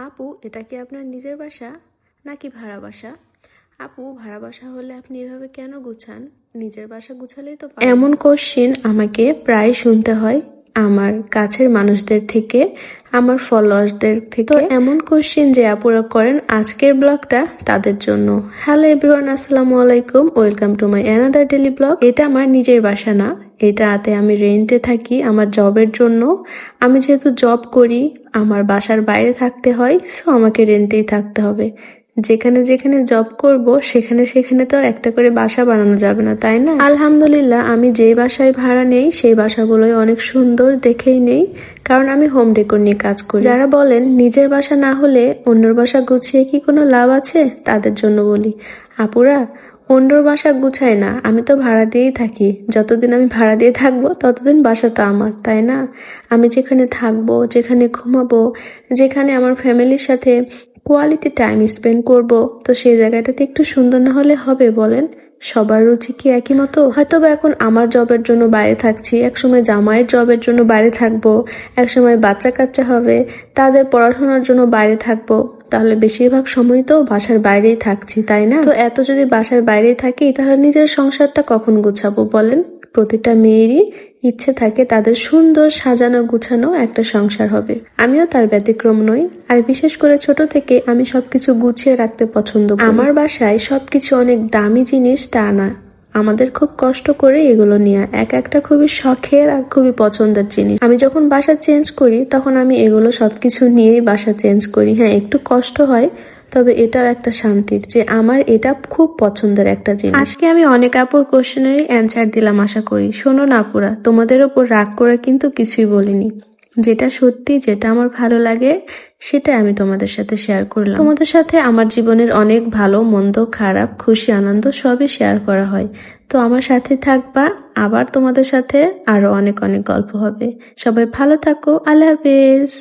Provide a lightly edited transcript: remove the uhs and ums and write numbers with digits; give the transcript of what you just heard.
আপু, এটা কি আপনার নিজের বাসা নাকি ভাড়া বাসা? আপু, ভাড়া বাসা হলে আপনি এভাবে কেন গুছান? নিজের বাসা গুছালেই তো পারেন। এমন কোশ্চেন আমাকে প্রায় শুনতে হয় আমার কাছের মানুষদের থেকে, আমার ফলোয়ার্সদের থেকে। তো এমন কোশ্চেন যে আপুরা করেন, আজকের ব্লগটা তাদের জন্য। হ্যালো এভরিওয়ান, আসসালামু আলাইকুম, welcome to my another daily blog. এটা আমার নিজের বাসা না, এটাতে আমি রেন্টে থাকি আমার জবের জন্য। আমি যেহেতু জব করি, আমার বাসার বাইরে থাকতে হয়, সো আমাকে রেন্টেই থাকতে হবে। যেখানে যেখানে জব করব সেখানে সেখানে তো আর একটা করে বাসা বানানো যাবে না, তাই না? আলহামদুলিল্লাহ, আমি যেই বাসায় ভাড়া নেই সেই বাসাগুলোই অনেক সুন্দর দেখেই নেই, কারণ আমি হোম ডেকোর নিয়ে কাজ করি। যারা বলেন নিজের বাসা না হলে অন্যর বাসা গুছিয়ে কি কোনো লাভ আছে, তাদের জন্য বলি, আপুরা, অন্যর বাসা গুছাই না, আমি তো ভাড়া দিয়েই থাকি। যতদিন আমি ভাড়া দিয়ে থাকবো ততদিন বাসাটা আমার, তাই না? আমি যেখানে থাকবো, যেখানে ঘুমাবো, যেখানে আমার ফ্যামিলির সাথে কোয়ালিটি টাইম স্পেন্ড করব, তো সেই জায়গাটাতে একটু সুন্দর না হলে হবে বলেন? সবার রুচি কি একই মতো? হয়তোবা এখন আমার জবের জন্য বাইরে থাকছি, একসময় জামাইয়ের জবের জন্য বাইরে থাকবো, একসময় বাচ্চা কাচ্চা হবে, তাদের পড়াশোনার জন্য বাইরে থাকবো। তাহলে বেশিরভাগ সময় তো বাসার বাইরেই থাকছি, তাই না? তো এত যদি বাসার বাইরেই থাকি, তাহলে নিজের সংসারটা কখন গুছাবো বলেন? প্রতিটা মেয়েরই ইচ্ছে থাকে তাদের সুন্দর সাজানো গুছানো একটা সংসার হবে। আমিও তার ব্যতিক্রম নই। আর বিশেষ করে ছোট থেকে আমি সবকিছু গুছিয়ে রাখতে পছন্দ করি। আমার বাসায় সবকিছু অনেক দামি জিনিস তা না, আমাদের খুব কষ্ট করে এগুলো নিয়ে এক একটা খুবই শখের আর খুবই পছন্দের জিনিস। আমি যখন বাসা চেঞ্জ করি তখন আমি এগুলো সবকিছু নিয়েই বাসা চেঞ্জ করি। হ্যাঁ, একটু কষ্ট হয়, তবে এটাও একটা শান্তির যে আমার এটা খুব পছন্দের একটা জিনিস। আজকে আমি অনেক আপুর কোশ্চেনেরই অ্যান্সার দিলাম আশা করি। শোনো না আপুরা, তোমাদের ওপর রাগ করে কিন্তু কিছুই বলিনি। যেটা সত্যি, যেটা আমার ভালো লাগে, সেটা আমি তোমাদের সাথে শেয়ার করলাম। তোমাদের সাথে আমার জীবনের অনেক ভালো মন্দ, খারাপ, খুশি, আনন্দ সবই শেয়ার করা হয়। তো আমার সাথে থাকবা, আবার তোমাদের সাথে আরো অনেক অনেক গল্প হবে। সবাই ভালো থাকো, আল্লাহ হাফেজ।